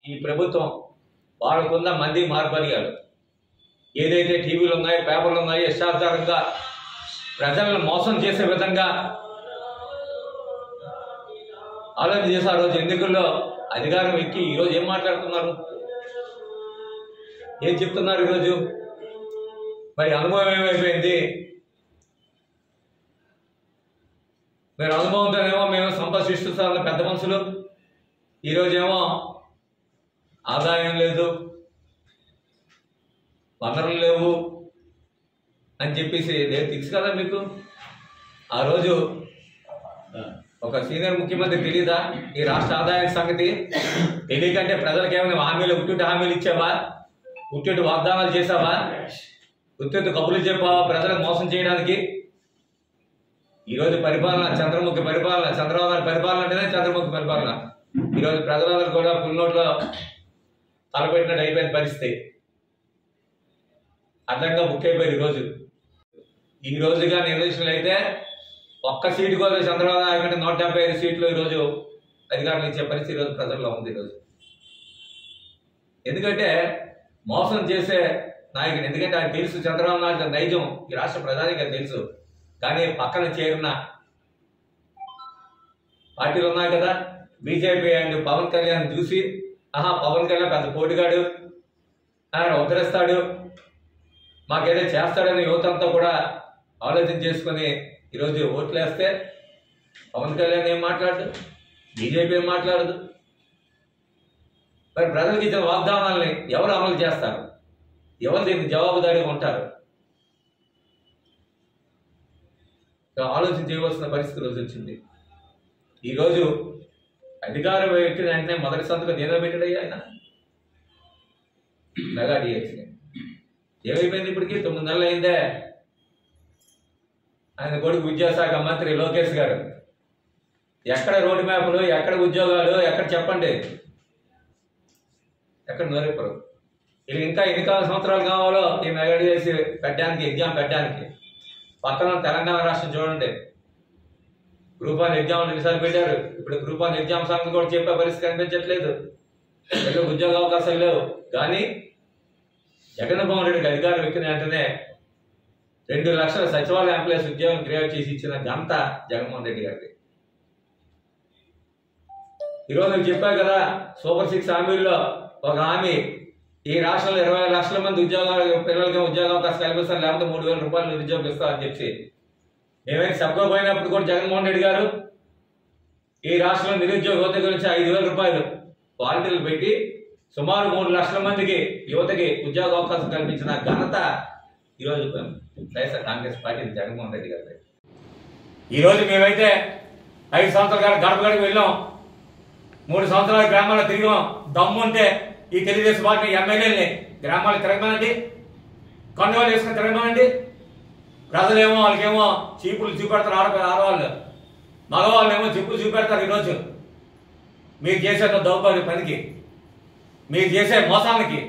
ఈ ప్రభుత్వం వాళ్ళకున్న మంది మార్పరియాలు ఏదైతే టీవీలు ఉన్నాయో పేపర్లు ఉన్నాయో ఇష్టాచారంగా ప్రజలను మోసం చేసే విధంగా ఆలోచన చేసి ఆ రోజు ఎన్నికల్లో అధికారం ఎక్కి ఈరోజు ఏం మాట్లాడుతున్నారు, ఏం చెప్తున్నారు? ఈరోజు మరి అనుభవం ఏమైపోయింది? మీరు అనుభవంతోనేమో మేము సంపద సృష్టిస్తామన్న పెద్ద మనుషులు, ఈరోజేమో ఆదాయం లేదు, వనరులు లేవు అని చెప్పేసి తెలుసు కదా మీకు. ఆ రోజు ఒక సీనియర్ ముఖ్యమంత్రి తెలీదా ఈ రాష్ట్ర ఆదాయం సంగతి? తెలియకంటే ప్రజలకు ఏమైనా హామీలు ఉట్టింటి హామీలు ఇచ్చావా, ఉట్టింటి వాగ్దానాలు చేసావా, ఉత్తింటి కబుర్లు చెప్పావా ప్రజలకు మోసం చేయడానికి? ఈరోజు పరిపాలన చంద్రముఖి పరిపాలన, చంద్రబాబు నాయుడు పరిపాలన అంటేనే చంద్రముఖి పరిపాలన. ఈరోజు ప్రజలందరూ కూడా పుల్నోట్లో తలపెట్టినట్టు అయిపోయిన పరిస్థితి. అడ్డంగా బుక్ అయిపోయారు. ఈ రోజుగా నిర్దేశనలు అయితే ఒక్క సీటు కోసం చంద్రబాబు నాయుడు కంటే 175 సీట్లు ఈరోజు అధికారులు ఇచ్చే పరిస్థితి ఈరోజు ప్రజల్లో ఉంది. ఈరోజు ఎందుకంటే మోసం చేసే నాయకుడు, ఎందుకంటే ఆయన తెలుసు చంద్రబాబు నాయుడు నైజం ఈ రాష్ట్ర ప్రజానికి తెలుసు. కానీ పక్కన చేరిన పార్టీలు ఉన్నాయి కదా, బీజేపీ అండ్ పవన్ కళ్యాణ్ చూసి పవన్ కళ్యాణ్ పెద్ద పోటీగాడు, ఆయన ఉద్ధరిస్తాడు, మాకేదో చేస్తాడని యువతంతా కూడా ఆలోచన చేసుకుని ఈరోజు ఓట్లు వేస్తే పవన్ కళ్యాణ్ ఏం మాట్లాడదు, బీజేపీ ఏం మాట్లాడదు. మరి ప్రజలకు ఇచ్చిన వాగ్దానాలని ఎవరు అమలు చేస్తారు? ఎవరు దీనికి జవాబుదారీగా ఉంటారు? ఆలోచన చేయవలసిన పరిస్థితి రోజు వచ్చింది. ఈరోజు అధికారం ఎక్కిన వెంటనే మొదటి సంతకం దేనిలో పెట్టాడయ్యా ఆయన? Mega DSC. ఏమైపోయింది? ఇప్పటికీ 9 నెలలు అయిందే. ఆయన కొడుకు విద్యాశాఖ మంత్రి లోకేష్ గారు ఎక్కడ రోడ్డు మ్యాప్లు, ఎక్కడ ఉద్యోగాలు, ఎక్కడ చెప్పండి, ఎక్కడ నోరెప్పరు. వీళ్ళు ఇంకా ఎన్ని సంవత్సరాలు కావాలో ఈ మెగా డిఎస్సీ పెట్టడానికి, ఎగ్జామ్ పెట్టడానికి. పక్కన తెలంగాణ రాష్ట్రం చూడండి, గ్రూప్ 1 ఎగ్జామ్లు ఎన్నిసార్లు పెట్టారు. ఇప్పుడు గ్రూప్ 1 ఎగ్జామ్ సంగతి కూడా చెప్పే పరిస్థితి కనిపించట్లేదు. ఉద్యోగ అవకాశాలు లేవు. కానీ జగన్మోహన్ రెడ్డికి అధికారం ఎక్కిన వెంటనే 2 లక్షల సచివాలయ ఎంప్లాయీస్ ఉద్యోగం క్రియేట్ చేసి ఇచ్చిన ఘనత జగన్మోహన్ రెడ్డి గారికి. ఈరోజు నేను చెప్పా కదా, సూపర్ 6 హామీల్లో ఒక హామీ ఈ రాష్ట్రంలో 20 లక్షల మంది ఉద్యోగాలు పిల్లలకి ఉద్యోగ అవకాశం కల్పిస్తారు, లేకపోతే 3,000 రూపాయలు నిరుద్యోగం ఇస్తామని చెప్పి మేమైనా చెప్పకపోయినప్పుడు కూడా జగన్మోహన్ రెడ్డి గారు ఈ రాష్ట్రంలో నిరుద్యోగ యువత గురించి 5,000 రూపాయలు వాలంటీర్లు పెట్టి సుమారు 3 లక్షల మందికి యువతకి ఉద్యోగ అవకాశం కల్పించిన ఘనత ఈరోజు వైఎస్ఆర్ కాంగ్రెస్ పార్టీ జగన్మోహన్ రెడ్డి గారి. ఈరోజు మేమైతే 5 సంవత్సరాల గడప గడప వెళ్ళాం, 3 సంవత్సరాల గ్రామాల్లో తిరిగాం. దమ్ముంటే ఈ తెలుగుదేశం పార్టీ ఎమ్మెల్యేలని గ్రామాలకు తిరగమనండి, కండువాలు వేసుకుని తిరగమనండి. ప్రజలేమో వాళ్ళకేమో చీపులు చూపెడతారు, ఆడవాళ్ళు, మగవాళ్ళు ఏమో చెప్పులు చూపెడతారు. ఈరోజు మీరు చేసే దౌర్భాగ్య పనికి, మీరు చేసే మోసానికి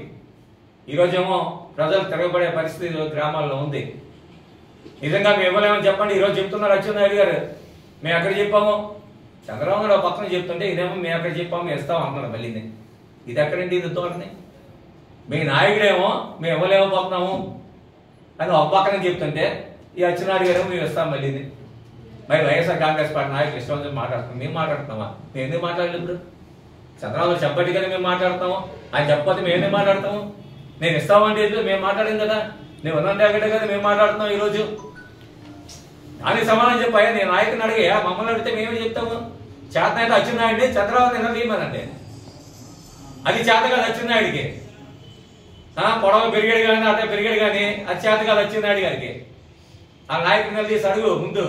ఈరోజేమో ప్రజలు తిరగబడే పరిస్థితి గ్రామాల్లో ఉంది. నిజంగా మేము ఇవ్వలేమని చెప్పండి. ఈరోజు చెప్తున్నారు అచ్చెన్నాయుడు గారు, మేము ఎక్కడ చెప్పాము, చంద్రబాబు నాయుడు పక్కన చెప్తుంటే ఇదేమో మేము ఎక్కడ చెప్పాము ఇస్తాం అంటున్నాడు. మళ్ళీ ఇది ఎక్కడండి? ఇది ధోరణి. మీ నాయకుడేమో మేము ఇవ్వలేకపోతున్నాము అని ఒక పక్కన చెప్తుంటే ఈ అచ్చెన్నాయుడు గారేమో మేము ఇస్తాం మళ్ళీ. మరి వైఎస్ఆర్ కాంగ్రెస్ పార్టీ నాయకులు ఇష్టం మాట్లాడుతున్నాం, మేము మాట్లాడుతున్నామా? మేము ఎందుకు మాట్లాడలేదు? ఇప్పుడు చంద్రబాబు చెప్పట్టుగానే మేము మాట్లాడతాము, ఆయన చెప్పకపోతే మేము ఎందుకు మాట్లాడతాము? నేను ఇస్తామంటే మేము మాట్లాడాం కదా, నేను ఉన్నంటే అక్కడే కదా మేము మాట్లాడుతున్నాం. ఈరోజు దానికి సమాధానం చెప్పాయా? నేను నాయకుని అడిగా, మమ్మల్ని అడిగితే మేమే చెప్తాము. చేత అయితే అచ్చెన్నాయుడిని చంద్రబాబు నిన్న తీయమనండి, అది చేత కాదు అచ్చెన్నాయుడికి. పొడవ పెరిగాడు కానీ అదే పెరిగాడు కానీ అది చేత కాదు అచ్చెన్నాయుడు గారికి. ఆ నాయకుని తీసి అడుగు ముందు.